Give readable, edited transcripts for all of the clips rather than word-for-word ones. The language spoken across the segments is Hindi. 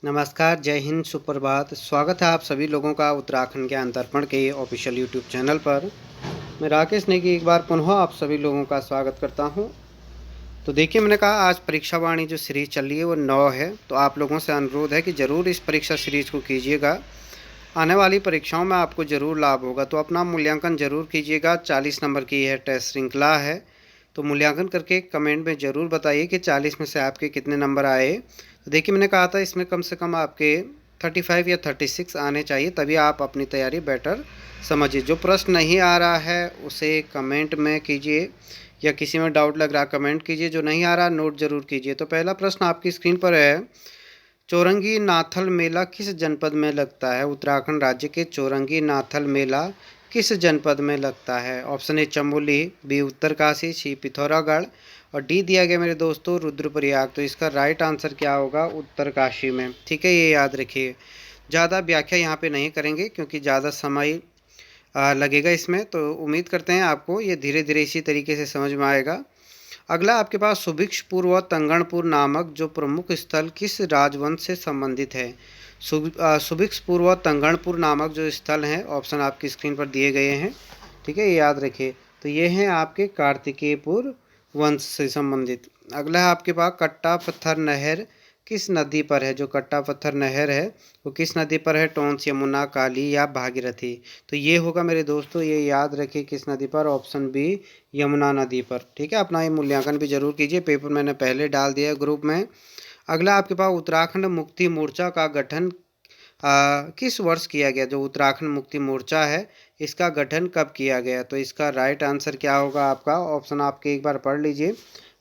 नमस्कार, जय हिंद, सुप्रभात। स्वागत है आप सभी लोगों का उत्तराखंड ज्ञान दर्पण के ऑफिशियल यूट्यूब चैनल पर। मैं राकेश नेगी एक बार पुनः आप सभी लोगों का स्वागत करता हूं। तो देखिए, मैंने कहा आज परीक्षा वाणी जो सीरीज़ चल रही है वो 9 है। तो आप लोगों से अनुरोध है कि ज़रूर इस परीक्षा सीरीज़ को कीजिएगा। आने वाली परीक्षाओं में आपको ज़रूर लाभ होगा। तो अपना मूल्यांकन ज़रूर कीजिएगा। 40 नंबर की यह टेस्ट श्रृंखला है। तो मूल्यांकन करके कमेंट में ज़रूर बताइए कि 40 में से आपके कितने नंबर आए। तो देखिए, मैंने कहा था इसमें कम से कम आपके 35 या 36 आने चाहिए, तभी आप अपनी तैयारी बेटर समझिए। जो प्रश्न नहीं आ रहा है उसे कमेंट में कीजिए, या किसी में डाउट लग रहा है कमेंट कीजिए, जो नहीं आ रहा नोट ज़रूर कीजिए। तो पहला प्रश्न आपकी स्क्रीन पर है, चौरंगी नाथल मेला किस जनपद में लगता है? उत्तराखंड राज्य के चौरंगी नाथल मेला किस जनपद में लगता है? Option A Chamoli, B Uttarkashi, C Pithoragarh और डी दिया गया मेरे दोस्तों रुद्रप्रयाग। तो इसका राइट आंसर क्या होगा? उत्तरकाशी में। ठीक है, ये याद रखिए। ज़्यादा व्याख्या यहाँ पे नहीं करेंगे क्योंकि ज़्यादा समय लगेगा इसमें। तो उम्मीद करते हैं आपको ये धीरे धीरे इसी तरीके से समझ में आएगा। अगला आपके पास सुभिक्षपुर व तंगणपुर नामक जो प्रमुख स्थल किस राजवंश से संबंधित है? सुभिक्षपुर व तंगणपुर नामक जो स्थल हैं, ऑप्शन आपकी स्क्रीन पर दिए गए हैं। ठीक है, ये याद रखिए। तो ये हैं आपके कार्तिकेयपुर वंश से संबंधित। अगला है आपके पास कट्टा पत्थर नहर किस नदी पर है? जो कट्टा पत्थर नहर है वो किस नदी पर है? टोंस, यमुना, काली या भागीरथी? तो ये होगा मेरे दोस्तों, ये याद रखिए किस नदी पर? ऑप्शन बी यमुना नदी पर। ठीक है, अपना ये मूल्यांकन भी जरूर कीजिए। पेपर मैंने पहले डाल दिया ग्रुप में। अगला आपके पास उत्तराखंड मुक्ति मोर्चा का गठन किस वर्ष किया गया? जो उत्तराखंड मुक्ति मोर्चा है इसका गठन कब किया गया? तो इसका राइट आंसर क्या होगा आपका? ऑप्शन आपके एक बार पढ़ लीजिए।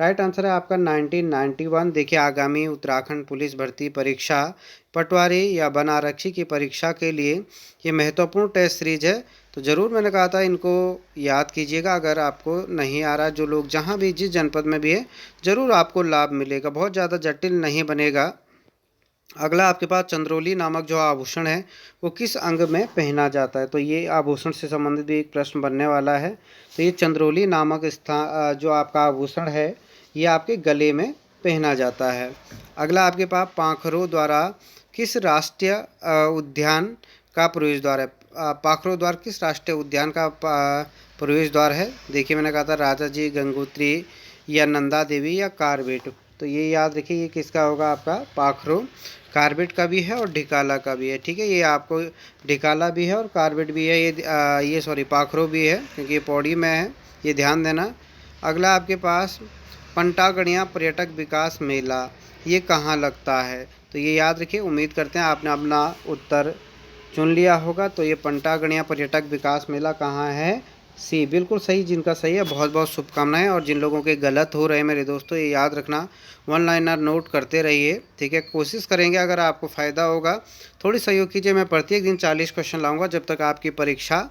राइट आंसर है आपका 1991। देखिए, आगामी उत्तराखंड पुलिस भर्ती परीक्षा, पटवारी या वन आरक्षी की परीक्षा के लिए ये महत्वपूर्ण टेस्ट सीरीज है। तो ज़रूर मैंने कहा था इनको याद कीजिएगा। अगर आपको नहीं आ रहा, जो लोग जहाँ भी जिस जनपद में भी है, ज़रूर आपको लाभ मिलेगा। बहुत ज़्यादा जटिल नहीं बनेगा। अगला आपके पास चंद्रोली नामक जो आभूषण है वो किस अंग में पहना जाता है? तो ये आभूषण से संबंधित भी एक प्रश्न बनने वाला है। तो ये चंद्रोली नामक जो आपका आभूषण है ये आपके गले में पहना जाता है। अगला आपके पास पाखरो द्वारा किस राष्ट्रीय उद्यान का प्रवेश द्वार है? पाखरो द्वार किस राष्ट्रीय उद्यान का प्रवेश द्वार है? देखिए, मैंने कहा था राजा जी, गंगोत्री या नंदा देवी या कार्बेट। तो ये याद रखिए, ये किसका होगा आपका? पाखरो। कार्बेट का भी है और ढिकाला का भी है। ठीक है, ये आपको ढिकाला भी है और कार्बेट भी है। ये सॉरी पाखरो भी है क्योंकि ये पौड़ी में है, ये ध्यान देना। अगला आपके पास पंटागणिया पर्यटक विकास मेला ये कहाँ लगता है? तो ये याद रखिए। उम्मीद करते हैं आपने अपना उत्तर चुन लिया होगा। तो ये पंटागणिया पर्यटक विकास मेला कहाँ है? सी, बिल्कुल सही। जिनका सही है बहुत बहुत शुभकामनाएं, और जिन लोगों के गलत हो रहे हैं मेरे दोस्तों, ये याद रखना, वन लाइनर नोट करते रहिए। ठीक है, कोशिश करेंगे अगर आपको फ़ायदा होगा थोड़ी सहयोग कीजिए। मैं प्रत्येक दिन 40 क्वेश्चन लाऊंगा जब तक आपकी परीक्षा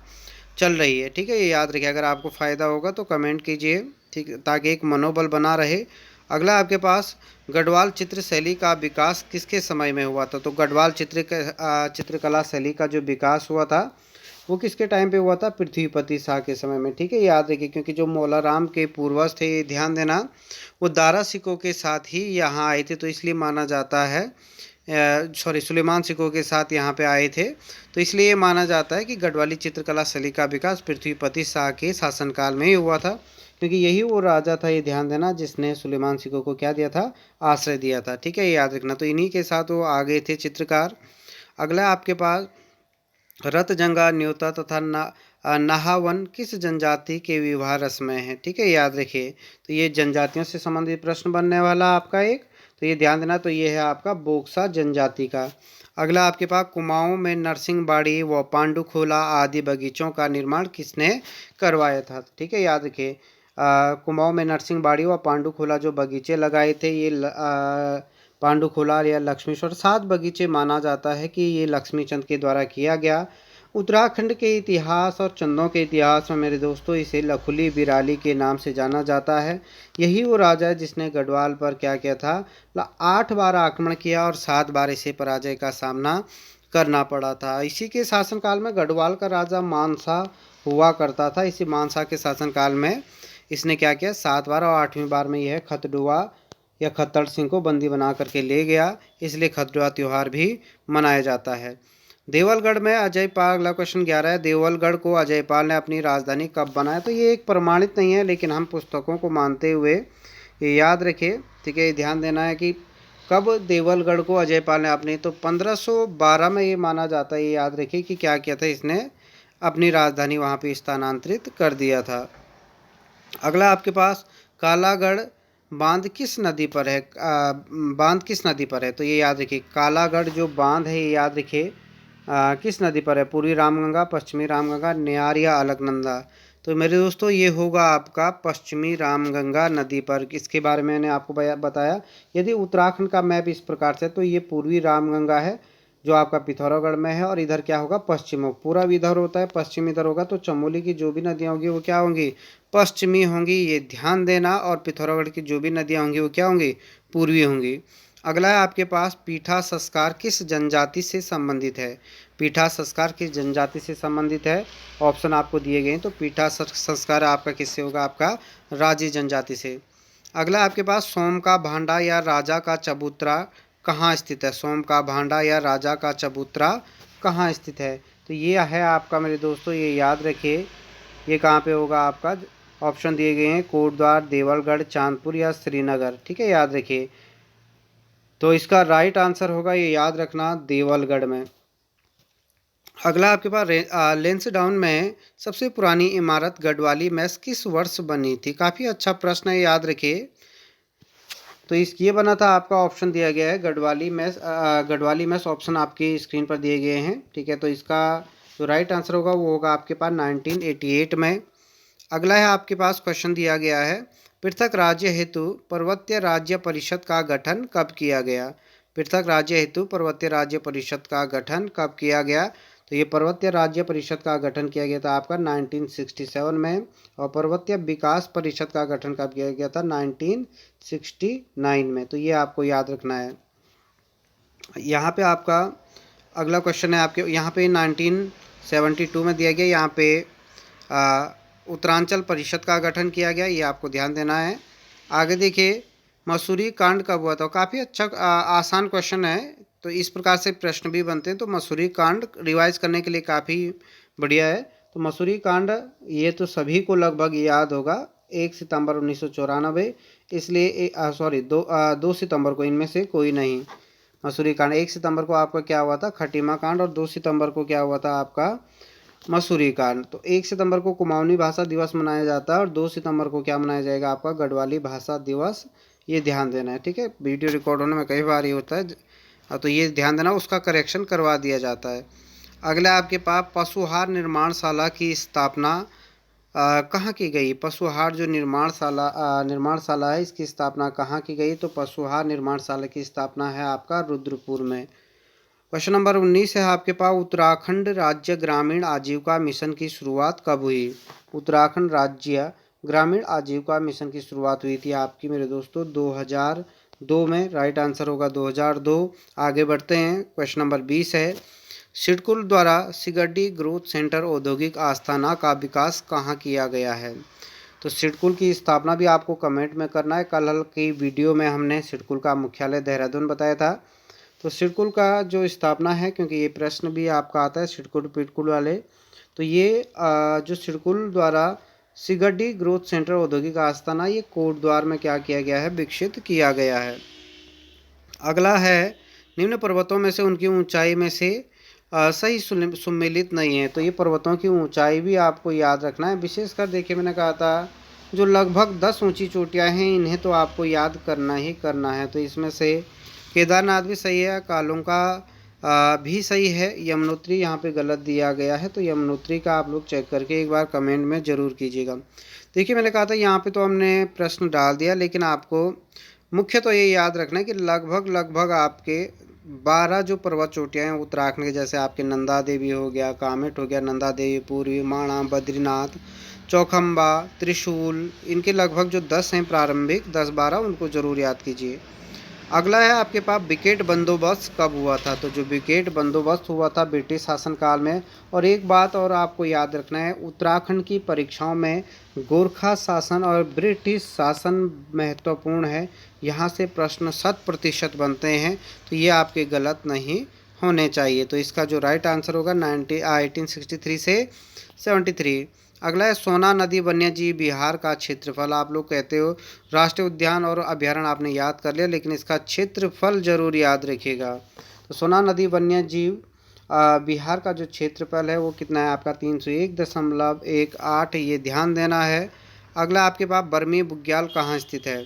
चल रही है। ठीक है, ये याद रखिए। अगर आपको फ़ायदा होगा तो कमेंट कीजिए, ठीक, ताकि एक मनोबल बना रहे। अगला आपके पास गढ़वाल चित्र शैली का विकास किसके समय में हुआ था? तो गढ़वाल चित्रकला शैली का जो विकास हुआ था वो किसके टाइम पे हुआ था? पृथ्वीपति शाह के समय में। ठीक है, याद रखिए क्योंकि जो मौलाराम के पूर्वज थे, ये ध्यान देना, वो दारा सिकों के साथ ही यहाँ आए थे। तो इसलिए माना जाता है, सुलेमान सिकों के साथ यहाँ पे आए थे। तो इसलिए ये माना जाता है कि गढ़वाली चित्रकला शैली का विकास पृथ्वीपति शाह के शासनकाल में ही हुआ था, क्योंकि यही वो राजा था, ये ध्यान देना, जिसने सुलेमान सिकों को क्या दिया था? आश्रय दिया था। ठीक है, ये याद रखना। तो इन्हीं के साथ वो आ गए थे चित्रकार। अगला आपके पास रतजंगा, न्योता तथा नहावन किस जनजाति के विवाह रस्म में है? ठीक है, याद रखिए। तो ये जनजातियों से संबंधित प्रश्न बनने वाला आपका एक। तो ये ध्यान देना। तो ये है आपका बोक्सा जनजाति का। अगला आपके पास कुमाऊं में नरसिंहबाड़ी व पांडुखोला आदि बगीचों का निर्माण किसने करवाया था? ठीक है, याद रखिए। कुमाऊं में नरसिंहबाड़ी व पांडुखोला जो बगीचे लगाए थे, ये पांडुखोला या लक्ष्मीश्वर, 7 बगीचे माना जाता है कि ये लक्ष्मी चंद के द्वारा किया गया। उत्तराखंड के इतिहास और चंदों के इतिहास में मेरे दोस्तों इसे लखुली बिराली के नाम से जाना जाता है। यही वो राजा है जिसने गढ़वाल पर क्या किया था? 8 बार आक्रमण किया और 7 बार इसे पराजय का सामना करना पड़ा था। इसी के शासनकाल में गढ़वाल का राजा मानसा हुआ करता था। इसी मानसा के शासनकाल में इसने क्या किया? 7 बार, और 8वीं बार में यह खतडुआ या खत्तर सिंह को बंदी बना करके ले गया, इसलिए खतुआ त्यौहार भी मनाया जाता है। देवलगढ़ में अजय पाल, अगला क्वेश्चन 11 है, देवलगढ़ को अजय पाल ने अपनी राजधानी कब बनाया? तो ये एक प्रमाणित नहीं है, लेकिन हम पुस्तकों को मानते हुए ये याद रखें, ठीक है। ध्यान देना है कि कब देवलगढ़ को अजय पाल ने अपनी, तो 1512 में ये माना जाता है। ये याद रखिए कि क्या किया था, इसने अपनी राजधानी वहाँ पे स्थानांतरित कर दिया था। अगला आपके पास कालागढ़ बांध किस नदी पर है? बांध किस नदी पर है? तो ये याद रखिए, कालागढ़ जो बांध है, ये याद रखिए किस नदी पर है? पूर्वी रामगंगा, पश्चिमी रामगंगा, न्यार या अलकनंदा? तो मेरे दोस्तों ये होगा आपका पश्चिमी रामगंगा नदी पर। इसके बारे में मैंने आपको बताया। यदि उत्तराखंड का मैप इस प्रकार से, तो ये पूर्वी रामगंगा है जो आपका पिथौरागढ़ में है, और इधर क्या होगा? पश्चिम। पूरा इधर होता है, पश्चिम इधर होगा, तो चमोली की जो भी नदियाँ होंगी वो क्या होंगी? पश्चिमी होंगी, ये ध्यान देना। और पिथौरागढ़ की जो भी नदियाँ होंगी वो क्या होंगी? पूर्वी होंगी। अगला है आपके पास पीठा संस्कार किस जनजाति से संबंधित है? पीठा संस्कार किस जनजाति से संबंधित है? ऑप्शन आपको दिए गए हैं, तो पीठा संस्कार आपका किससे होगा? आपका राजी जनजाति से। अगला आपके पास सोम का भांडा या राजा का चबूतरा कहाँ स्थित है? सोम का भांडा या राजा का चबूतरा कहाँ स्थित है? तो ये है आपका मेरे दोस्तों, ये याद रखिए, ये कहाँ पे होगा आपका? ऑप्शन दिए गए हैं, कोटद्वार, देवलगढ़, चांदपुर या श्रीनगर, ठीक है, याद रखिए। तो इसका राइट आंसर होगा, ये याद रखना, देवलगढ़ में। अगला आपके पास लेंसडाउन में सबसे पुरानी इमारत गढ़वाली मेस किस वर्ष बनी थी? काफ़ी अच्छा प्रश्न है, याद रखिए। तो ये बना था, आपका ऑप्शन दिया गया है Garhwali mess. Garhwali mess option आपकी स्क्रीन पर दिए गए हैं, ठीक है। तो इसका जो राइट आंसर होगा वो होगा आपके पास 1988 में। अगला है आपके पास क्वेश्चन दिया गया है, पृथक राज्य हेतु पर्वतीय राज्य परिषद का गठन कब किया गया? पृथक राज्य हेतु पर्वतीय राज्य परिषद का गठन कब किया गया? तो ये पर्वतीय राज्य परिषद का गठन किया गया था आपका 1967 में, और पर्वतीय विकास परिषद का गठन कब किया गया था? 1969 में। तो ये आपको याद रखना है। यहाँ पे आपका अगला क्वेश्चन है आपके, यहाँ पे 1972 में दिया गया, यहाँ पे उत्तरांचल परिषद का गठन किया गया, ये आपको ध्यान देना है। आगे देखिए, मसूरी कांड कब हुआ था? काफ़ी अच्छा आसान क्वेश्चन है, तो इस प्रकार से प्रश्न भी बनते हैं। तो मसूरी कांड रिवाइज करने के लिए काफ़ी बढ़िया है। तो मसूरी कांड ये तो सभी को लगभग याद होगा, 1 सितंबर 1994, इसलिए सॉरी 2 सितंबर को, इनमें से कोई नहीं। मसूरी कांड 1 सितंबर को आपका क्या हुआ था? खटीमा कांड, और 2 सितंबर को क्या हुआ था आपका? मसूरी कांड। तो 1 सितंबर को कुमाऊनी भाषा दिवस मनाया जाता है, और 2 सितंबर को क्या मनाया जाएगा? आपका गढ़वाली भाषा दिवस। ये ध्यान देना है, ठीक है। वीडियो रिकॉर्ड होने में कई बार ये होता है, तो ये ध्यान देना, उसका करेक्शन करवा दिया जाता है। अगला आपके पास पशुहार निर्माणशाला की स्थापना कहाँ की गई? पशुहार जो निर्माणशाला है, इसकी स्थापना कहाँ की गई? तो पशुहार निर्माणशाला की स्थापना है आपका रुद्रपुर में। क्वेश्चन नंबर 19 है आपके पास, उत्तराखंड राज्य ग्रामीण आजीविका मिशन की शुरुआत कब हुई? उत्तराखंड राज्य ग्रामीण आजीविका मिशन की शुरुआत हुई थी आपकी मेरे दोस्तों 2002 में। राइट आंसर होगा 2002। आगे बढ़ते हैं, क्वेश्चन नंबर 20 है, सिडकुल द्वारा सिगड्डी ग्रोथ सेंटर औद्योगिक आस्थाना का विकास कहाँ किया गया है? तो सिडकुल की स्थापना भी आपको कमेंट में करना है। कल की वीडियो में हमने सिडकुल का मुख्यालय देहरादून बताया था। तो सिडकुल का जो स्थापना है, क्योंकि ये प्रश्न भी आपका आता है सिडकुल पिटकुल वाले, तो ये जो सिडकुल द्वारा सिगड्डी ग्रोथ सेंटर औद्योगिक आस्थाना, ये कोटद्वार में क्या किया गया है? विकसित किया गया है। अगला है, निम्न पर्वतों में से उनकी ऊंचाई में से सही सुमेलित नहीं है। तो ये पर्वतों की ऊंचाई भी आपको याद रखना है। विशेषकर देखिए, मैंने कहा था जो लगभग 10 ऊंची चोटियाँ हैं, इन्हें तो आपको याद करना ही करना है। तो इसमें से केदारनाथ भी सही है, कालुंका भी सही है, यमुनोत्री यहाँ पे गलत दिया गया है। तो यमुनोत्री का आप लोग चेक करके एक बार कमेंट में ज़रूर कीजिएगा। देखिए, मैंने कहा था यहाँ पे तो हमने प्रश्न डाल दिया, लेकिन आपको मुख्य तो ये याद रखना है कि लगभग आपके 12 जो पर्वत चोटियाँ हैं उत्तराखंड के, जैसे आपके नंदा देवी हो गया, कामेट हो गया, नंदा देवी, पूर्वी, माणा, बद्रीनाथ, चौखम्बा, त्रिशूल, इनके लगभग जो 10 हैं प्रारंभिक 10-12, उनको ज़रूर याद कीजिए। अगला है आपके पास विकेट बंदोबस्त कब हुआ था। तो जो विकेट बंदोबस्त हुआ था ब्रिटिश शासनकाल में। और एक बात और आपको याद रखना है, उत्तराखंड की परीक्षाओं में गोरखा शासन और ब्रिटिश शासन महत्वपूर्ण है। यहाँ से प्रश्न 100% बनते हैं, तो ये आपके गलत नहीं होने चाहिए। तो इसका जो राइट आंसर होगा 1863 से 73। अगला है सोना नदी वन्यजीव विहार का क्षेत्रफल। आप लोग कहते हो राष्ट्रीय उद्यान और अभ्यारण्य आपने याद कर लिया, लेकिन इसका क्षेत्रफल जरूर याद रखिएगा। तो सोना नदी वन्यजीव विहार का जो क्षेत्रफल है वो कितना है आपका 301.18, ये ध्यान देना है। अगला आपके पास बर्मी बुग्याल कहाँ स्थित है।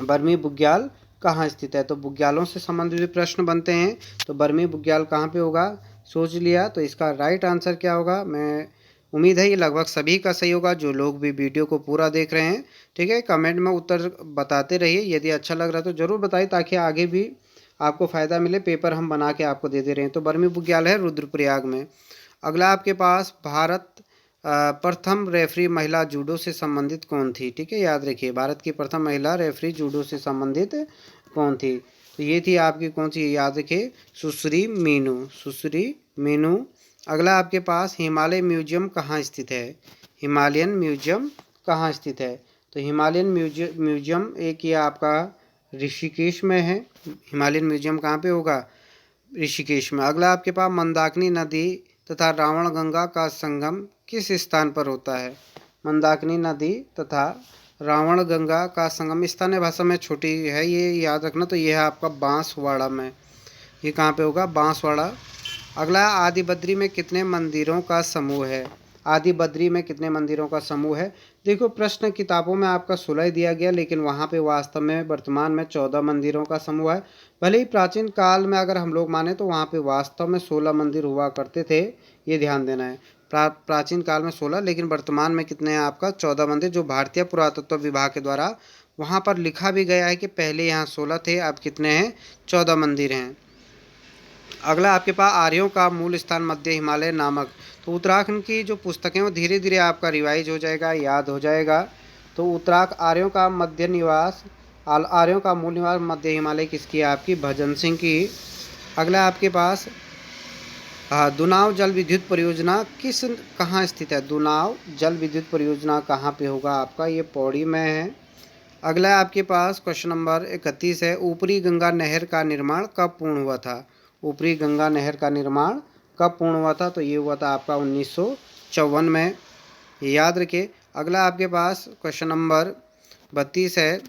बर्मी बुग्याल कहाँ स्थित है, तो बुग्यालों से संबंधित भी प्रश्न बनते हैं। तो बर्मी बुग्याल कहाँ पे होगा, सोच लिया। तो इसका राइट आंसर क्या होगा, मैं उम्मीद है ये लगभग सभी का सही होगा, जो लोग भी वीडियो को पूरा देख रहे हैं। ठीक है, कमेंट में उत्तर बताते रहिए, यदि अच्छा लग रहा है तो ज़रूर बताइए, ताकि आगे भी आपको फ़ायदा मिले। पेपर हम बना के आपको दे दे रहे हैं। तो बर्मी बुग्याल है रुद्रप्रयाग में। अगला आपके पास भारत प्रथम रेफरी महिला जूडो से संबंधित कौन थी। ठीक है, याद रखिए, भारत की प्रथम महिला रेफरी जूडो से संबंधित कौन थी। तो ये थी आपकी कौन सी, याद रखिए, सुश्री मीनू, सुश्री मीनू। अगला आपके पास हिमालय म्यूजियम कहाँ स्थित है। हिमालयन म्यूजियम कहाँ स्थित है। तो हिमालयन म्यूजियम एक ये आपका ऋषिकेश में है। हिमालयन म्यूजियम कहाँ पे होगा, ऋषिकेश में। अगला आपके पास मंदाकिनी नदी तथा रावण गंगा का संगम किस स्थान पर होता है। मंदाकिनी नदी तथा रावण गंगा का संगम स्थानीय भाषा में छोटी है, ये याद रखना। तो ये है आपका बांसवाड़ा में, ये कहाँ पे होगा, बांसवाड़ा। अगला आदि बद्री में कितने मंदिरों का समूह है। आदि बद्री में कितने मंदिरों का समूह है। देखो प्रश्न किताबों में आपका 16 दिया गया, लेकिन वहाँ पे वास्तव में वर्तमान में 14 मंदिरों का समूह है। भले ही प्राचीन काल में अगर हम लोग माने तो वहाँ पे वास्तव में 16 मंदिर हुआ करते थे, ये ध्यान देना है। प्राचीन काल में 16, लेकिन वर्तमान में कितने हैं आपका 14 मंदिर, जो भारतीय पुरातत्व विभाग के द्वारा वहाँ पर लिखा भी गया है कि पहले यहाँ 16 थे, अब कितने हैं, 14 मंदिर हैं। अगला आपके पास आर्यों का मूल स्थान मध्य हिमालय नामक। तो उत्तराखंड की जो पुस्तकें वो धीरे धीरे आपका रिवाइज हो जाएगा, याद हो जाएगा। तो आर्यों का मध्य निवास, आर्यों का मूल निवास मध्य हिमालय किसकी है, आपकी भजन सिंह की। अगला आपके पास दुनाव जल विद्युत परियोजना कहाँ स्थित है। दुनाव जल विद्युत परियोजना कहाँ पे होगा आपका, ये पौड़ी में है। अगला आपके पास क्वेश्चन नंबर 31 है, ऊपरी गंगा नहर का निर्माण कब पूर्ण हुआ था। ऊपरी गंगा नहर का निर्माण कब पूर्ण हुआ था। तो ये हुआ था आपका 1954 में, याद रखिए। अगला आपके पास क्वेश्चन नंबर 32 है,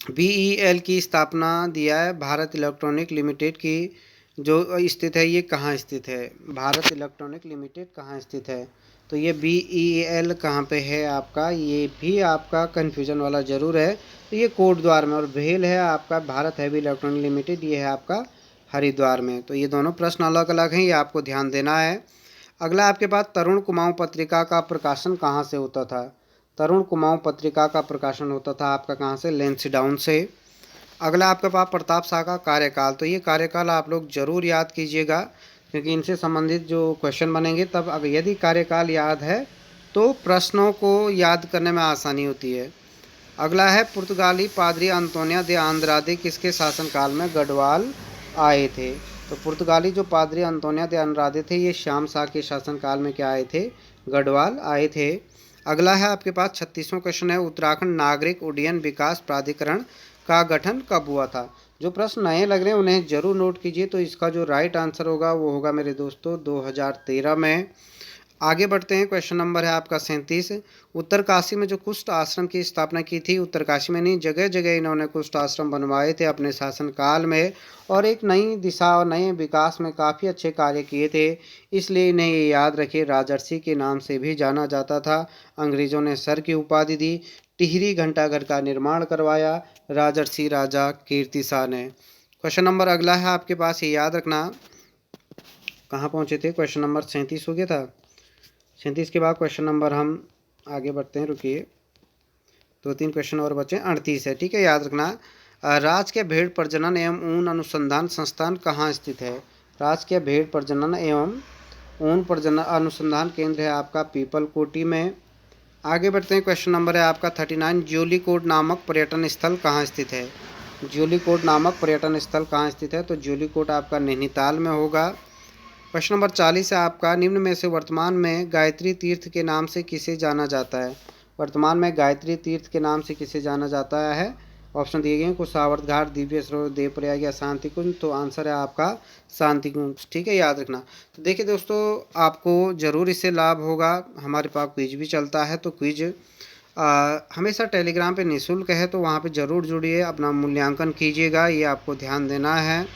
BEL की स्थापना दिया है भारत इलेक्ट्रॉनिक लिमिटेड की जो स्थित है, ये कहाँ स्थित है। भारत इलेक्ट्रॉनिक लिमिटेड कहाँ स्थित है। तो ये BEL कहाँ पे है आपका, ये भी आपका कन्फ्यूजन वाला ज़रूर है। तो ये कोटद्वार में। और भेल है आपका भारत हैवी इलेक्ट्रॉनिक लिमिटेड, ये है आपका हरिद्वार में। तो ये दोनों प्रश्न अलग अलग हैं, ये आपको ध्यान देना है। अगला आपके पास तरुण कुमाऊँ पत्रिका का प्रकाशन कहाँ से होता था। तरुण कुमाऊँ पत्रिका का प्रकाशन होता था आपका कहाँ से, लैंसडाउन से। अगला आपके पास प्रताप शाह का कार्यकाल। तो ये कार्यकाल आप लोग जरूर याद कीजिएगा, क्योंकि इनसे संबंधित जो क्वेश्चन बनेंगे तब अगर यदि कार्यकाल याद है तो प्रश्नों को याद करने में आसानी होती है। अगला है पुर्तगाली पादरी अंतोनिया दे आंद्रादे किसके शासनकाल में गढ़वाल आए थे। तो पुर्तगाली जो पादरी अंतोनिया दे आंद्रादे थे, ये श्याम शाह के शासनकाल में क्या आए थे, गढ़वाल आए थे। अगला है आपके पास 36वां क्वेश्चन है, उत्तराखंड नागरिक उड्डयन विकास प्राधिकरण का गठन कब हुआ था। जो प्रश्न नए लग रहे हैं उन्हें जरूर नोट कीजिए। तो इसका जो राइट आंसर होगा वो होगा मेरे दोस्तों 2013 में। आगे बढ़ते हैं, क्वेश्चन नंबर है आपका 37, उत्तरकाशी में जो कुष्ठ आश्रम की स्थापना की थी। उत्तरकाशी में नहीं, जगह जगह इन्होंने कुष्ठ आश्रम बनवाए थे अपने शासनकाल में, और एक नई दिशा और नए विकास में काफ़ी अच्छे कार्य किए थे। इसलिए इन्हें ये याद रखिए, राजर्षि के नाम से भी जाना जाता था। अंग्रेज़ों ने सर की उपाधि दी। टिहरी घंटाघर का निर्माण करवाया राजर्षि राजा कीर्ति शाह ने। क्वेश्चन नंबर अगला है आपके पास, ये याद रखना, कहाँ पहुँचे थे, क्वेश्चन नंबर 37 हो गया था। 37 के बाद क्वेश्चन नंबर हम आगे बढ़ते हैं, रुकिए 2-3 क्वेश्चन और बचे, 38 है। ठीक है, याद रखना, राजकीय भेड़ प्रजनन एवं ऊन अनुसंधान संस्थान कहाँ स्थित है। राजकीय भेड़ प्रजनन एवं ऊन प्रजनन अनुसंधान केंद्र है आपका पीपल कोटी में। आगे बढ़ते हैं, क्वेश्चन नंबर है आपका 39, ज्योलिकोट नामक पर्यटन स्थल कहाँ स्थित है। ज्योलिकोट नामक पर्यटन स्थल कहाँ स्थित है? तो ज्योलिकोट आपका नैनीताल में होगा। प्रश्न नंबर 40 है आपका, निम्न में से वर्तमान में गायत्री तीर्थ के नाम से किसे जाना जाता है? वर्तमान में गायत्री तीर्थ के नाम से किसे जाना जाता है? ऑप्शन दिए गए हैं, कुशावर्त घाट, दिव्य सरोवर, देवप्रयाग या शांति कुंज। तो आंसर है आपका शांति कुंज। ठीक है, याद रखना। तो देखिए दोस्तों, आपको ज़रूर इससे लाभ होगा। हमारे पास क्विज भी चलता है, तो क्विज हमेशा टेलीग्राम पे निःशुल्क है, तो वहाँ पे ज़रूर जुड़िए, अपना मूल्यांकन कीजिएगा, ये आपको ध्यान देना है।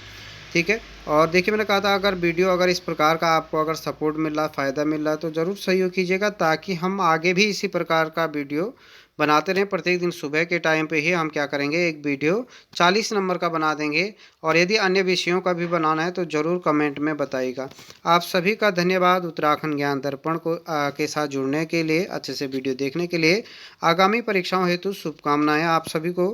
ठीक है। और देखिए, मैंने कहा था अगर वीडियो अगर इस प्रकार का आपको अगर सपोर्ट मिल रहा, फ़ायदा मिल रहा है, तो ज़रूर सहयोग कीजिएगा, ताकि हम आगे भी इसी प्रकार का वीडियो बनाते रहें। प्रत्येक दिन सुबह के टाइम पे ही हम क्या करेंगे, एक वीडियो 40 नंबर का बना देंगे। और यदि अन्य विषयों का भी बनाना है तो ज़रूर कमेंट में बताइएगा। आप सभी का धन्यवाद उत्तराखंड ज्ञान दर्पण को के साथ जुड़ने के लिए, अच्छे से वीडियो देखने के लिए। आगामी परीक्षाओं हेतु शुभकामनाएं आप सभी को।